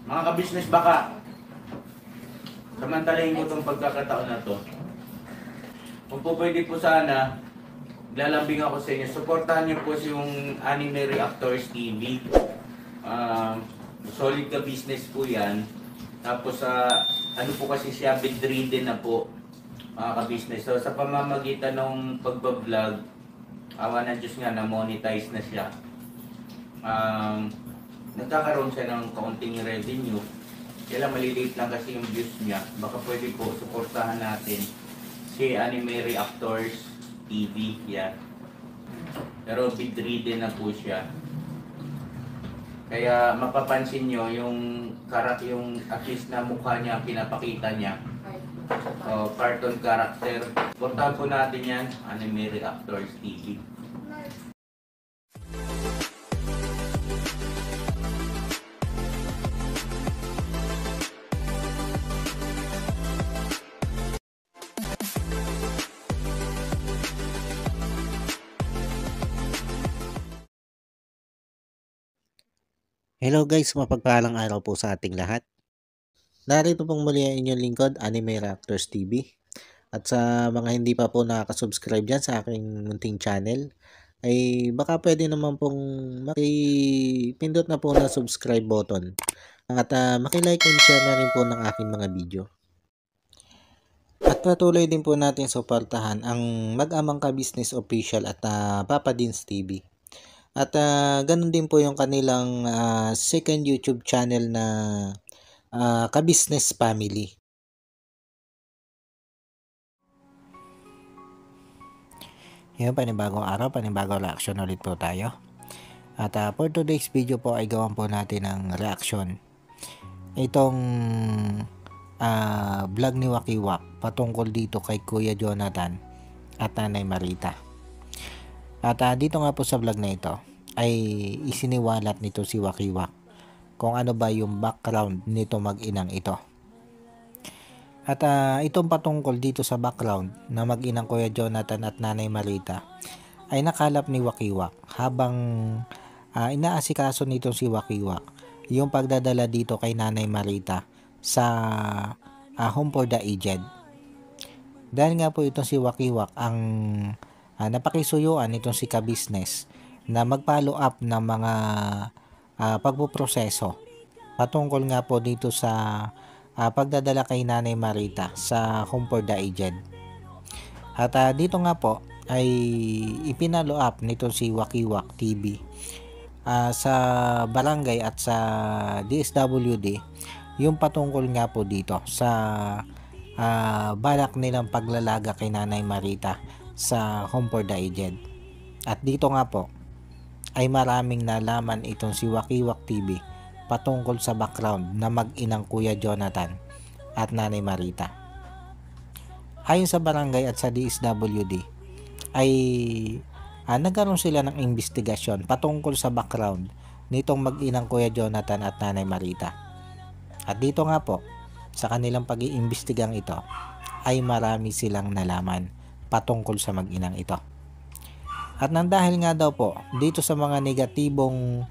Mga ka-business, baka samantalahin ko itong pagkakataon na to. Kung po pwede po sana, lalambing ako sa inyo. Supportahan niyo po yung Anime Reactors TV. Solid ka business po yan. Tapos ano po kasi siya, bedridden na po, mga ka-business. So sa pamamagitan ng pagbablog, awa ng Diyos nga, na-monetize na siya. Nagkakaroon siya ng kaunting revenue. Kaya maliliit lang kasi yung views niya. Baka pwede po suportahan natin si Anime Reactors TV. Yan. Pero bedridden na po siya. Kaya mapapansin nyo yung at least na mukha niya, pinapakita niya. Cartoon character. Suportahan po natin yan, Anime Reactors TV. Hello guys, mapagpalang araw po sa ating lahat. Narito pong muli ang inyong lingkod, Anime Reactors TV. At sa mga hindi pa po nakaka-subscribe dyan sa aking munting channel, ay baka pwede naman pong makipindot na po na subscribe button. At makilike and share na rin po ng aking mga video. At patuloy din po natin suportahan ang Mag-amang Ka-Business Official at Papa Dins TV. At ganun din po yung kanilang second YouTube channel na Ka-Business Family. Yung panibagong araw, panibagong reaction ulit po tayo. At for today's video po ay gawan po natin ng reaction. Itong vlog ni Wakiwak patungkol dito kay Kuya Jonathan at Nanay Marita. At dito nga po sa vlog na ito ay isiniwalat nito si Wakiwak kung ano ba yung background nito mag-inang ito. At itong patungkol dito sa background na mag-inang Kuya Jonathan at Nanay Marita ay nakalap ni Wakiwak habang inaasikaso nito si Wakiwak yung pagdadala dito kay Nanay Marita sa Home for the Aged. Dahil nga po itong si Wakiwak ang napakisuyuan itong si Ka-Business na mag-follow up ng mga pagpuproseso patungkol nga po dito sa pagdadala kay Nanay Marita sa Home for the Aged. At dito nga po ay ipinalo up nito si Wakiwak TV sa barangay at sa DSWD yung patungkol nga po dito sa balak nilang paglalaga kay Nanay Marita sa Home for the Aged. At dito nga po ay maraming nalaman itong si Wakiwak TV patungkol sa background na mag-inang Kuya Jonathan at Nanay Marita. Ayon sa barangay at sa DSWD ay nagkaroon sila ng investigasyon patungkol sa background nitong mag-inang Kuya Jonathan at Nanay Marita. At dito nga po sa kanilang pag-iimbestigang ito ay marami silang nalaman patungkol sa mag-inang ito. At nang dahil nga daw po dito sa mga negatibong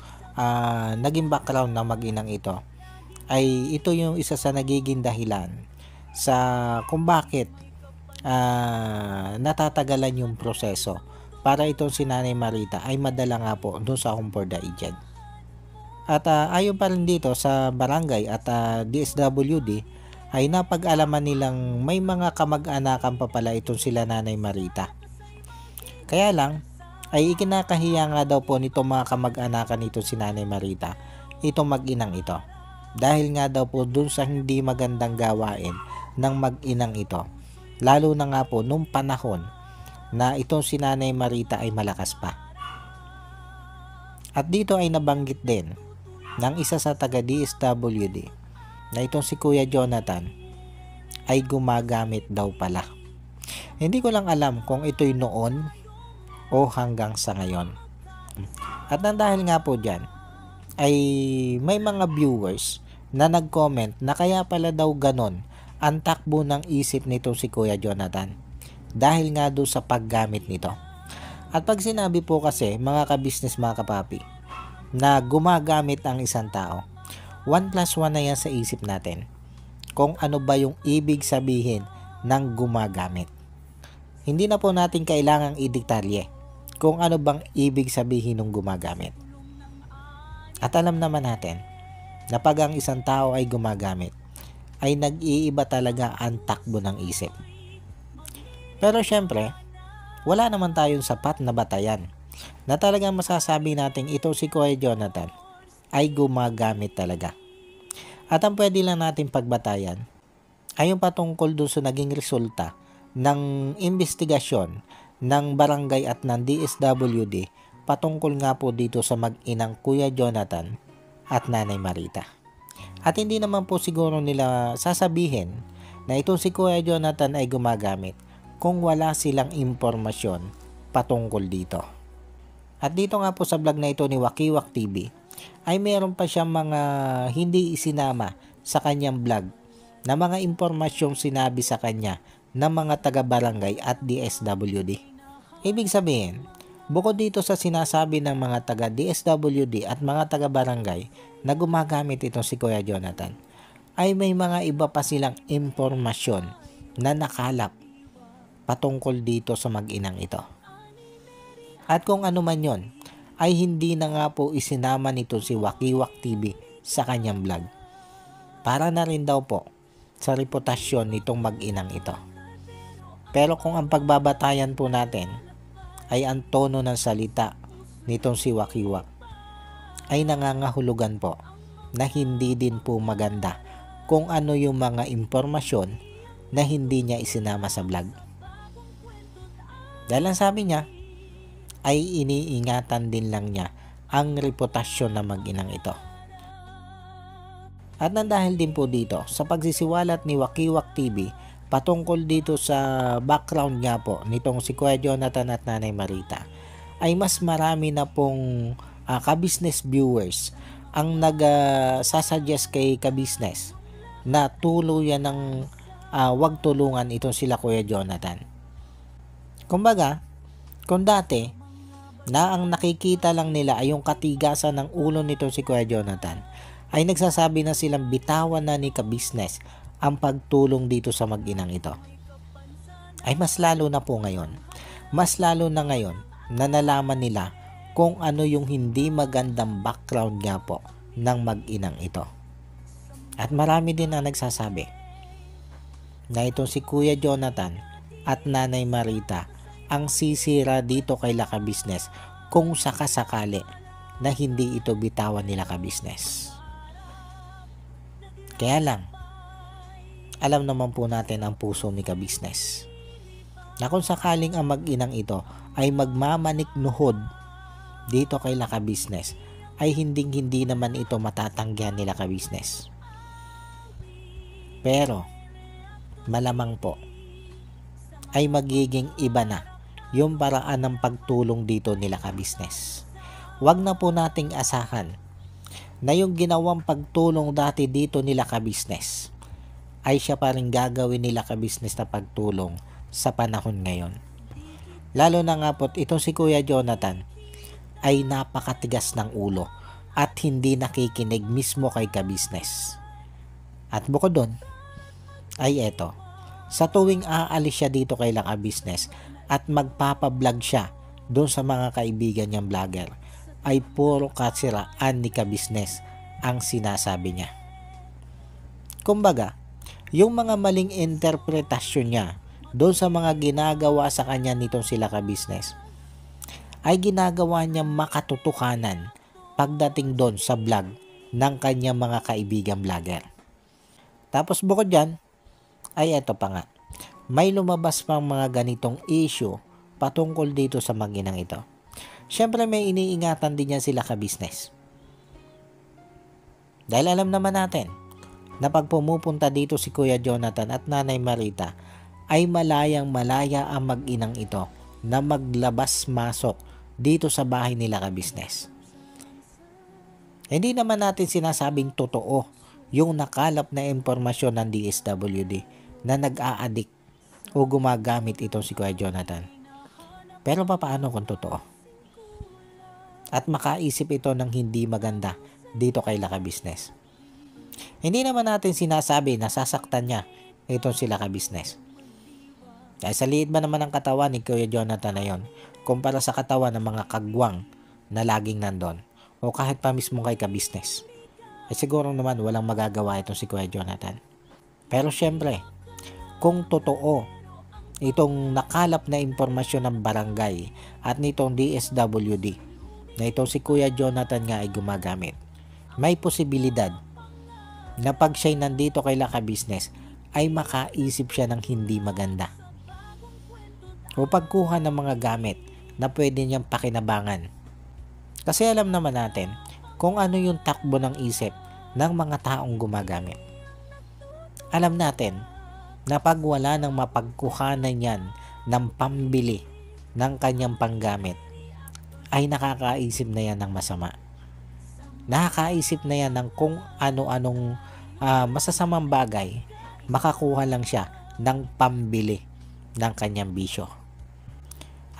naging background ng mag-inang ito ay ito yung isa sa nagiging dahilan sa kung bakit natatagalan yung proseso para itong si Nanay Marita ay madala nga po doon sa Home for the Aged. At ayon pa rin dito sa barangay at DSWD ay napag-alaman nilang may mga kamag-anakan pa pala itong sila Nanay Marita. Kaya lang ay ikinakahiya nga daw po nitong mga kamag-anakan nito si Nanay Marita itong mag-inang ito. Dahil nga daw po dun sa hindi magandang gawain ng mag-inang ito. Lalo na nga po nung panahon na itong si Nanay Marita ay malakas pa. At dito ay nabanggit din ng isa sa taga DSWD na itong si Kuya Jonathan ay gumagamit daw pala. Hindi ko lang alam kung ito'y noon o hanggang sa ngayon. At nang dahil nga po dyan ay may mga viewers na nag-comment na kaya pala daw ganon ang takbo ng isip nito si Kuya Jonathan dahil nga doon sa paggamit nito. At pag sinabi po kasi mga ka-business, mga kapapi, na gumagamit ang isang tao, 1 plus 1 na yan sa isip natin. Kung ano ba yung ibig sabihin ng gumagamit. Hindi na po natin kailangang idektalye kung ano bang ibig sabihin ng gumagamit. At alam naman natin na pag ang isang tao ay gumagamit, ay nag-iiba talaga ang takbo ng isip. Pero syempre, wala naman tayong sapat na batayan na talagang masasabi natin ito si Kuya Jonathan ay gumagamit talaga. At ang pwede lang natin pagbatayan ay yung patungkol doon sa naging resulta ng investigasyon ng barangay at ng DSWD patungkol nga po dito sa mag-inang Kuya Jonathan at Nanay Marita. At hindi naman po siguro nila sasabihin na itong si Kuya Jonathan ay gumagamit kung wala silang impormasyon patungkol dito. At dito nga po sa vlog na ito ni Wakiwak TV ay meron pa siyang mga hindi isinama sa kanyang vlog na mga impormasyong sinabi sa kanya ng mga taga-barangay at DSWD. Ibig sabihin, bukod dito sa sinasabi ng mga taga-DSWD at mga taga-barangay na gumagamit itong si Kuya Jonathan, ay may mga iba pa silang impormasyon na nakalap patungkol dito sa mag-inang ito. At kung ano man yon, ay hindi na nga po isinama nito si Wakiwak TV sa kanyang vlog. Para na rin daw po sa reputasyon nitong mag-inang ito. Pero kung ang pagbabatayan po natin ay ang tono ng salita nitong si Wakiwak, ay nangangahulugan po na hindi din po maganda kung ano yung mga impormasyon na hindi niya isinama sa vlog. Dahil ang sabi niya, ay iniingatan din lang niya ang reputasyon ng mag-inang ito. At nandahil din po dito sa pagsisiwalat ni Wakiwak TV patungkol dito sa background nga po nitong si Kuya Jonathan at Nanay Marita, ay mas marami na pong ka-business viewers ang nag-sasuggest kay ka-business na tuluyan ng wag tulungan itong sila Kuya Jonathan. Kumbaga, kung dati na ang nakikita lang nila ay yung katigasan ng ulo nito si Kuya Jonathan, ay nagsasabi na silang bitawan na ni ka-business ang pagtulong dito sa mag-inang ito. Ay mas lalo na po ngayon. Mas lalo na ngayon na nalaman nila kung ano yung hindi magandang background nga po ng mag-inang ito. At marami din na nagsasabi na itong si Kuya Jonathan at Nanay Marita ang sisira dito kay ka-business kung sakasakali na hindi ito bitawan nila ka-business. Kaya lang, alam naman po natin ang puso ni ka-business na kung sakaling ang mag-inang ito ay magmamaniknuhod dito kay ka-business, ay hindi naman ito matatanggihan nila ka-business. Pero malamang po ay magiging iba na yung paraan ng pagtulong dito nila ka-business. Huwag na po nating asahan na yung ginawang pagtulong dati dito nila ka-business ay siya pa rin gagawin nila ka-business na pagtulong sa panahon ngayon. Lalo na nga po itong si Kuya Jonathan ay napakatigas ng ulo at hindi nakikinig mismo kay ka-business. At bukod doon ay eto, sa tuwing aalis siya dito kay ka-business at magpapablog siya doon sa mga kaibigan niyang vlogger, ay puro katsiraan ni ka-business ang sinasabi niya. Kumbaga, yung mga maling interpretasyon niya doon sa mga ginagawa sa kanya nitong sila ka-business ay ginagawa niya makatotohanan pagdating doon sa vlog ng kanyang mga kaibigan vlogger. Tapos bukod dyan, ay eto pa nga, may lumabas pang mga ganitong issue patungkol dito sa mag-inang ito. Siyempre may iniingatan din yan sila ka-business. Dahil alam naman natin na pag pumupunta dito si Kuya Jonathan at Nanay Marita, ay malayang malaya ang mag-inang ito na maglabas-masok dito sa bahay nila ka-business. Hindi naman natin sinasabing totoo yung nakalap na impormasyon ng DSWD na nag-a-addict o gumagamit itong si Kuya Jonathan. Pero paano kung totoo? At makaisip ito ng hindi maganda dito kay ka-business. Hindi naman natin sinasabi na sasaktan niya itong sila ka-business. Dahil sa liit ba naman ang katawan ni Kuya Jonathan na yon kumpara sa katawan ng mga kagwang na laging nandun o kahit pa mismo kay ka-business. Siguro naman walang magagawa itong si Kuya Jonathan. Pero syempre, kung totoo itong nakalap na impormasyon ng barangay at nitong DSWD na itong si Kuya Jonathan nga ay gumagamit, may posibilidad na pag siya'y nandito kay Laka Business ay makaisip siya ng hindi maganda o pagkuha ng mga gamit na pwede niyang pakinabangan. Kasi alam naman natin kung ano yung takbo ng isip ng mga taong gumagamit. Alam natin na pag wala nang mapagkuhanan yan ng pambili ng kanyang panggamit, ay nakakaisip na yan ng masama. Nakakaisip na yan ng kung ano-anong masasamang bagay, makakuha lang siya ng pambili ng kanyang bisyo.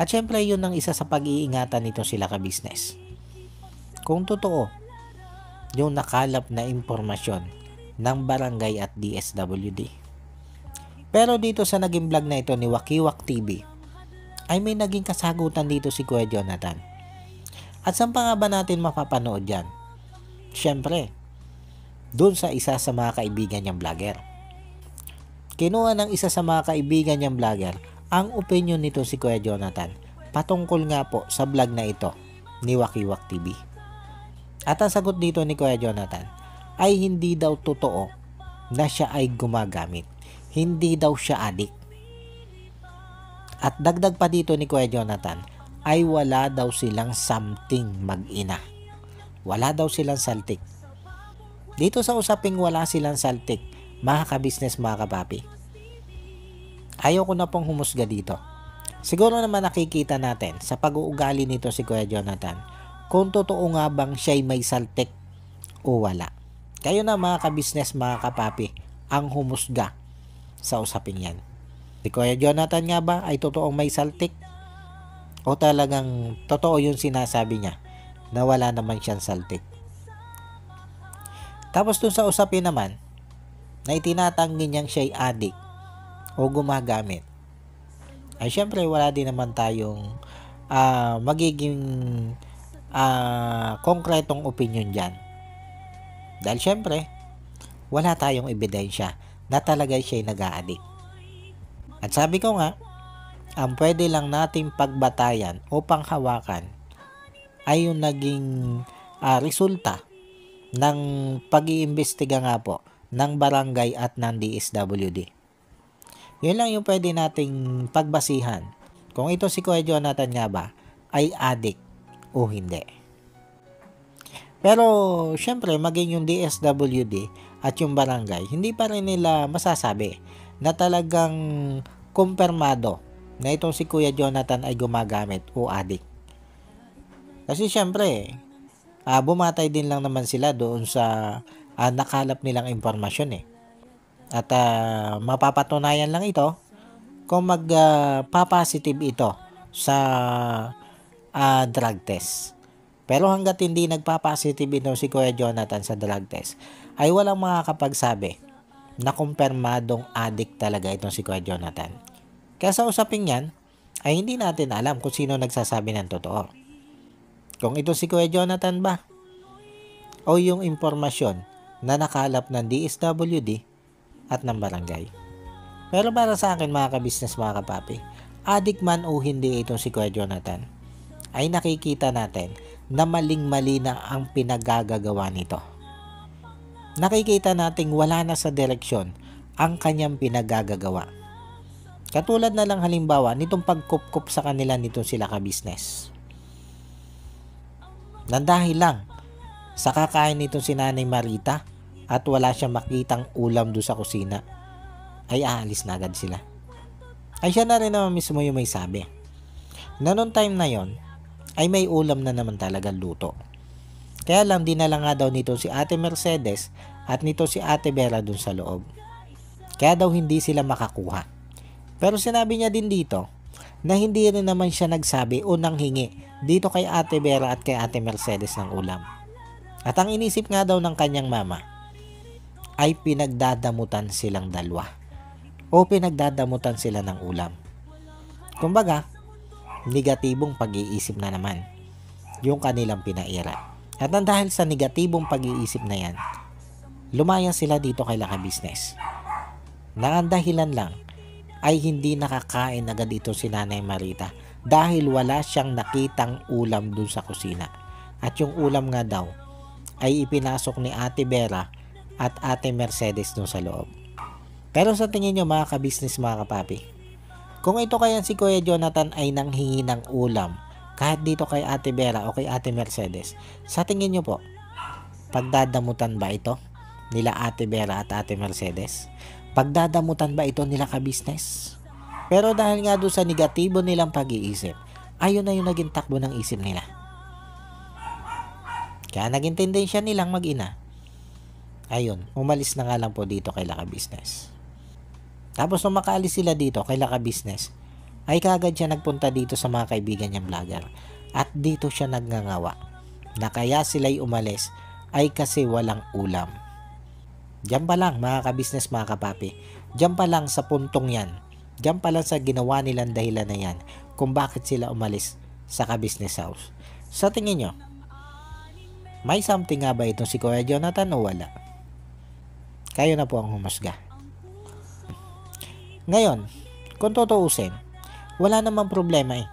At syempre yun ang isa sa pag-iingatan nito sila ka-business. Kung totoo, yung nakalap na impormasyon ng barangay at DSWD. Pero dito sa naging vlog na ito ni Wakiwak TV, ay may naging kasagutan dito si Kuya Jonathan. At saan pa nga ba natin mapapanood yan? Syempre, dun sa isa sa mga kaibigan niyang vlogger. Kinuha ng isa sa mga kaibigan niyang vlogger ang opinion nito si Kuya Jonathan patungkol nga po sa vlog na ito ni Wakiwak TV. At ang sagot dito ni Kuya Jonathan ay hindi daw totoo na siya ay gumagamit. Hindi daw siya adik. At dagdag pa dito ni Kuya Jonathan ay wala daw silang something mag-ina. Wala daw silang saltik. Dito sa usaping wala silang saltik, mga ka-business, mga kapapi, ayaw ko na pong humusga dito. Siguro naman nakikita natin sa pag-uugali nito si Kuya Jonathan kung totoo nga bang siya'y may saltik o wala. Kayo na mga ka-business, mga kapapi, ang humusga sa usaping yan. Si Kuya Jonathan nga ba ay totoong may saltik? O talagang totoo yung sinasabi niya na wala naman siyang saltik? Tapos dun sa usapin naman na itinatanggi niyang siya'y adik o gumagamit, ay syempre wala din naman tayong magiging konkretong opinion dyan. Dahil syempre wala tayong ebidensya na talaga siya'y nag-a-addict. At sabi ko nga, ang pwede lang nating pagbatayan o panghawakan ay yung naging resulta ng pag-iimbestiga nga po ng barangay at ng DSWD. Yun lang yung pwede nating pagbasihan kung ito si Kuya Jonathan nga ba ay addict o hindi. Pero syempre maging yung DSWD at yung barangay, hindi pa rin nila masasabi na talagang kumpirmado na itong si Kuya Jonathan ay gumagamit o addict. Kasi syempre, bumatay din lang naman sila doon sa nakalap nilang impormasyon eh. At mapapatunayan lang ito kung magpa-positive ito sa drug test. Pero hanggat hindi nagpa-positive ito si Kuya Jonathan sa drug test, ay walang makakapagsabi na kumpirmadong addict talaga itong si Kuya Jonathan. Kaya sa usaping yan, ay hindi natin alam kung sino nagsasabi ng totoo. Kung ito si Kuya Jonathan ba? O yung impormasyon na nakalap ng DSWD at ng barangay. Pero para sa akin mga ka-business, mga kapapi, addict man o hindi itong si Kuya Jonathan, ay nakikita natin na maling-mali na ang pinagagagawa nito. Nakikita nating wala na sa direksyon ang kanyang pinagagagawa. Katulad na lang halimbawa nitong pagkup-kup sa kanila nitong sila ka-business. Dahil lang sa kakain nitong si Nanay Marita at wala siyang makitang ulam doon sa kusina, ay aalis na agad sila. Ay siya na rin naman mismo yung may sabi na noong time na yon ay may ulam na naman talaga luto. Kaya lang dinala nga daw nito si Ate Mercedes at nito si Ate Vera dun sa loob. Kaya daw hindi sila makakuha. Pero sinabi niya din dito na hindi rin naman siya nagsabi o nanghingi dito kay Ate Vera at kay Ate Mercedes ng ulam. At ang inisip nga daw ng kanyang mama ay pinagdadamutan silang dalawa o pinagdadamutan sila ng ulam. Kumbaga, negatibong pag-iisip na naman yung kanilang pinaira. At nang dahil sa negatibong pag-iisip na yan, lumayan sila dito kay Laka Business. Na ang dahilan lang ay hindi nakakain agad ito si Nanay Marita dahil wala siyang nakitang ulam dun sa kusina. At yung ulam nga daw ay ipinasok ni Ate Vera at Ate Mercedes dun sa loob. Pero sa tingin nyo mga ka-business, mga kapapi, kung ito kaya si Kuya Jonathan ay nanghingi ng ulam kahit dito kay Ate Vera o kay Ate Mercedes, sa tingin nyo po, pagdadamutan ba ito nila Ate Vera at Ate Mercedes? Pagdadamutan ba ito nila ka-business? Pero dahil nga doon sa negatibo nilang pag-iisip, ayun na yung naging takbo ng isip nila. Kaya naging tendensya nilang mag-ina. Ayun, umalis na nga lang po dito kay Laka Business. Tapos nung makaalis sila dito kay Laka Business, ay kaagad siya nagpunta dito sa mga kaibigan niyang vlogger. At dito siya nagngangawa na kaya sila'y umalis ay kasi walang ulam. Diyan pa lang mga ka-business, mga kapapi. Diyan pa lang sa puntong yan. Diyan pa lang sa ginawa nilang dahilan na yan kung bakit sila umalis sa ka-business house. Sa tingin nyo, may something nga ba itong si Kuya Jonathan o wala? Kayo na po ang humusga. Ngayon, kung tutuusin, wala namang problema eh.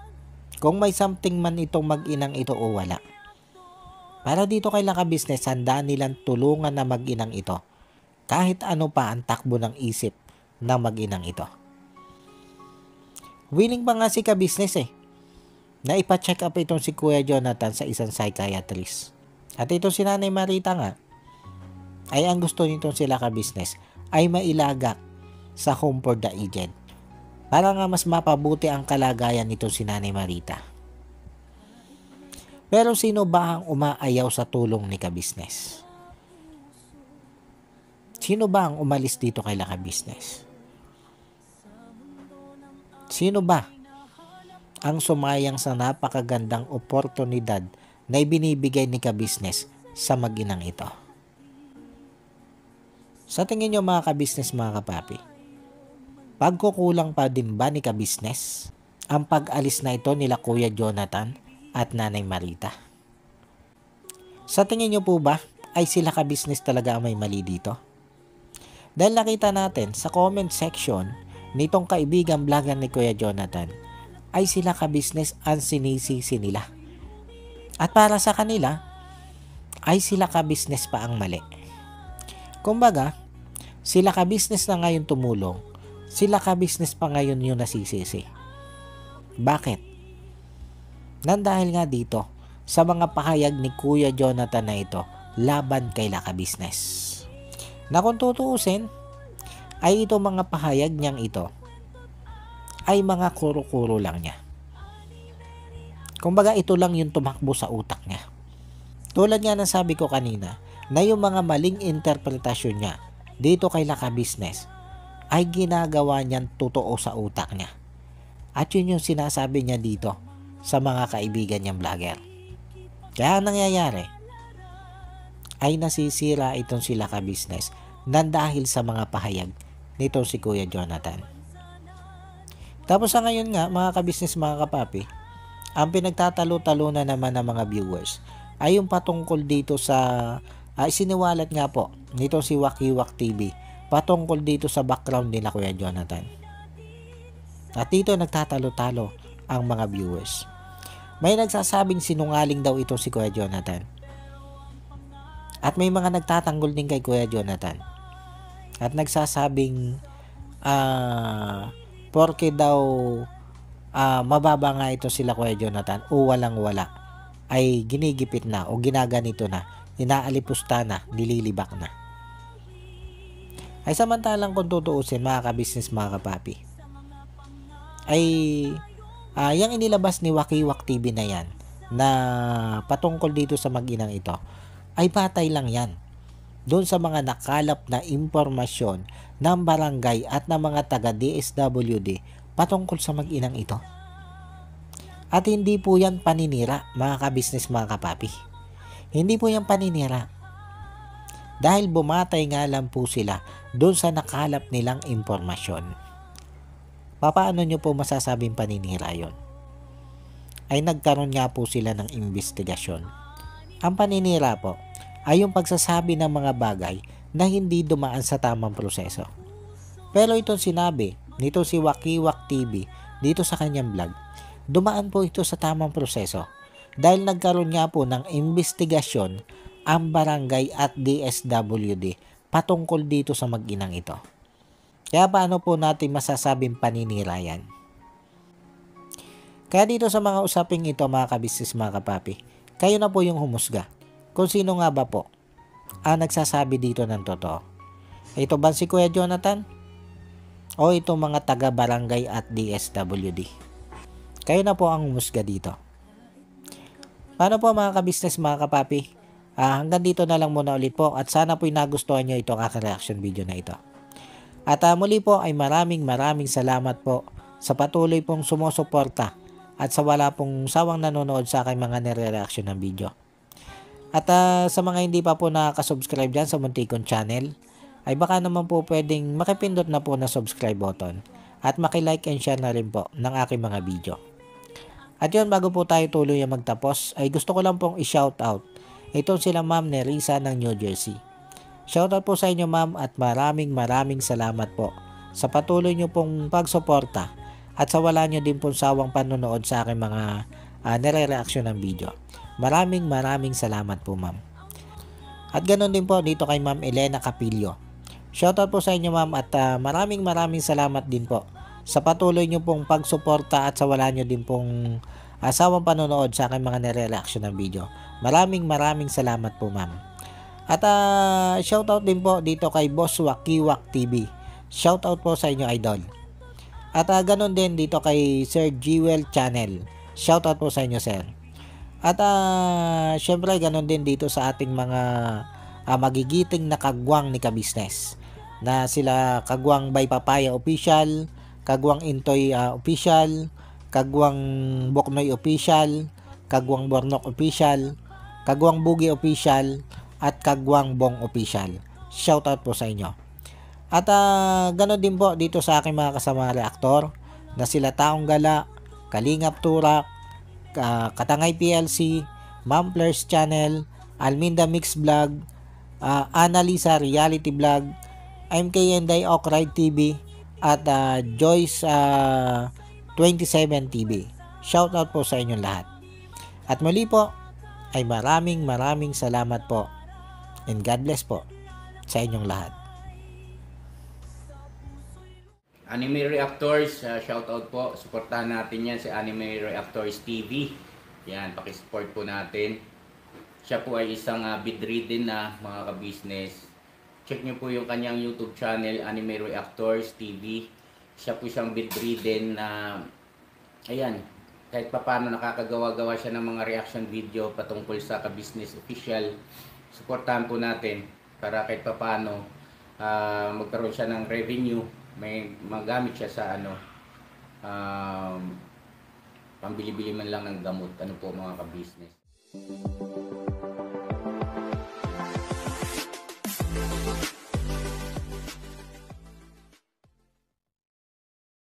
Kung may something man itong mag-inang ito o wala. Para dito kay Laka Business, handaan nilang tulungan na mag-inang ito. Kahit ano pa ang takbo ng isip ng mag-inang ito. Willing pa nga si ka-business eh, na ipa-check up itong si Kuya Jonathan sa isang psychiatrist. At itong si Nanay Marita nga, ay ang gusto nitong sila ka-business ay mailagak sa home for the aged. Para nga mas mapabuti ang kalagayan nitong si Nanay Marita. Pero sino ba ang umaayaw sa tulong ni ka-business? Sino ba ang umalis dito kay Laka Business? Sino ba ang sumayang sa napakagandang oportunidad na ibinibigay ni ka-business sa mag-inang ito? Sa tingin nyo mga ka-business, mga kapapi, pagkukulang pa din ba ni ka-business ang pag-alis na ito nila Kuya Jonathan at Nanay Marita? Sa tingin nyo po ba ay sila ka-business talaga ang may mali dito? Dahil nakita natin sa comment section nitong kaibigan vlogger ni Kuya Jonathan ay sila ka-business ang sinisisi nila. At para sa kanila ay sila ka-business pa ang mali. Kumbaga, sila ka-business na ngayon tumulong, sila ka-business pa ngayon yung nasisisi. Bakit? Nandahil nga dito sa mga pahayag ni Kuya Jonathan na ito laban kay Laka Business. Na kung tutuusin, ay ito mga pahayag niyang ito ay mga kuro-kuro lang niya. Kumbaga ito lang yung tumakbo sa utak niya. Tulad nga ng sabi ko kanina, na yung mga maling interpretasyon niya dito kay Laka Business ay ginagawa niyang totoo sa utak niya. At yun yung sinasabi niya dito sa mga kaibigan niyang vlogger. Kaya ang nangyayari ay nasisira itong si Laka Business nang dahil sa mga pahayag nitong si Kuya Jonathan. Tapos sa ngayon nga, mga ka-business, mga kapapi, ang pinagtatalo-talo na naman ng mga viewers ay yung patungkol dito sa siniwalat nga po nito si Wakiwak TV patungkol dito sa background nila Kuya Jonathan. At dito nagtatalo-talo ang mga viewers. May nagsasabing sinungaling daw ito si Kuya Jonathan. At may mga nagtatanggol din kay Kuya Jonathan. At nagsasabing porke daw mababa nga ito sila Kuya Jonathan o walang wala ay ginigipit na o ginaganito na, inaalipusta na, nililibak na. Ay samantalang kung tutuusin mga ka-business, mga kapapi, ay yung inilabas ni Wakiwak TV na yan na patungkol dito sa mag-inang ito ay batay lang yan doon sa mga nakalap na impormasyon ng barangay at ng mga taga DSWD patungkol sa mag-inang ito. At hindi po yan paninira, mga ka-business, mga kapapi. Hindi po yan paninira. dahil bumatay nga lang po sila doon sa nakalap nilang impormasyon. Paano nyo po masasabing paninira yon? Ay nagkaroon nga po sila ng investigasyon. Ang paninira po ay yung pagsasabi ng mga bagay na hindi dumaan sa tamang proseso. Pero itong sinabi nito si Wakiwak TV dito sa kanyang vlog, dumaan po ito sa tamang proseso dahil nagkaroon nga po ng investigasyon ang barangay at DSWD patungkol dito sa mag-inang ito. Kaya paano po natin masasabing paninira yan? Kaya dito sa mga usaping ito mga kabisnes mga kapapi, kayo na po yung humusga kung sino nga ba po ang nagsasabi dito ng totoo. Ito ba si Kuya Jonathan? O itong mga taga-barangay at DSWD? Kayo na po ang humusga dito. Paano po mga kabisnes mga kapapi? Hanggang dito na lang muna ulit po at sana po'y nagustuhan nyo itong aking reaction video na ito. At muli po ay maraming salamat po sa patuloy pong sumusuporta at sa wala pong sawang nanonood sa aking mga nire-reaction ng video. At sa mga hindi pa po nakaka-subscribe dyan sa muntikong channel, ay baka naman po pwedeng makipindot na po na subscribe button at makilike and share na rin po ng aking mga video. At yun, bago po tayo tuloy ang magtapos, ay gusto ko lang pong i-shoutout itong sila Ma'am Nerissa ng New Jersey. Shoutout po sa inyo ma'am at maraming salamat po sa patuloy nyo pong pagsuporta at sa wala nyo din pong sawang panonood sa aking mga nire-reaction ng video. Maraming salamat po ma'am. At ganoon din po dito kay Ma'am Elena Capillo. Shoutout po sa inyo ma'am at maraming salamat din po sa patuloy nyo pong pagsuporta at sa wala nyo din pong sawang panonood sa aking mga nire-reaction ng video. Maraming salamat po ma'am. At shoutout din po dito kay Boss Wakiwak TV. Shoutout po sa inyo idol. At ganoon din dito kay Sir Jewel Channel. Shoutout po sa inyo sir. At syempre ganoon din dito sa ating mga magigiting na kagwang ni Kabisnes. Na sila Kagwang by Papaya Official, Kagwang Intoy Official, Kagwang Boknoy Official, Kagwang Bornok Official, Kagwang Bugi Official, at Kagwang Bong Official. Shoutout po sa inyo. At ganoon din po dito sa aking mga kasama reaktor na sila Taong Gala, Kalingap Turak, Katangay PLC, Mamplers Channel, Alminda Mix Vlog, Annalisa Reality Vlog, MKNday Okride TV, at Joyce 27 TV. Shoutout po sa inyong lahat. At muli po ay maraming salamat po. And God bless po sa inyong lahat. Anime Reactors, shoutout po. Suportahan natin yan si Anime Reactors TV. Yan, pakisupport po natin. Siya po ay isang bedridden na mga ka-business. Check nyo po yung kanyang YouTube channel, Anime Reactors TV. Siya po isang bedridden na, ayan, kahit pa paano nakakagawa-gawa siya ng mga reaction video patungkol sa ka-business official. Suportahan po natin para kahit pa paano magkaroon siya ng revenue, may magamit siya sa pambili-bili man lang ng gamot, ano po mga ka-business.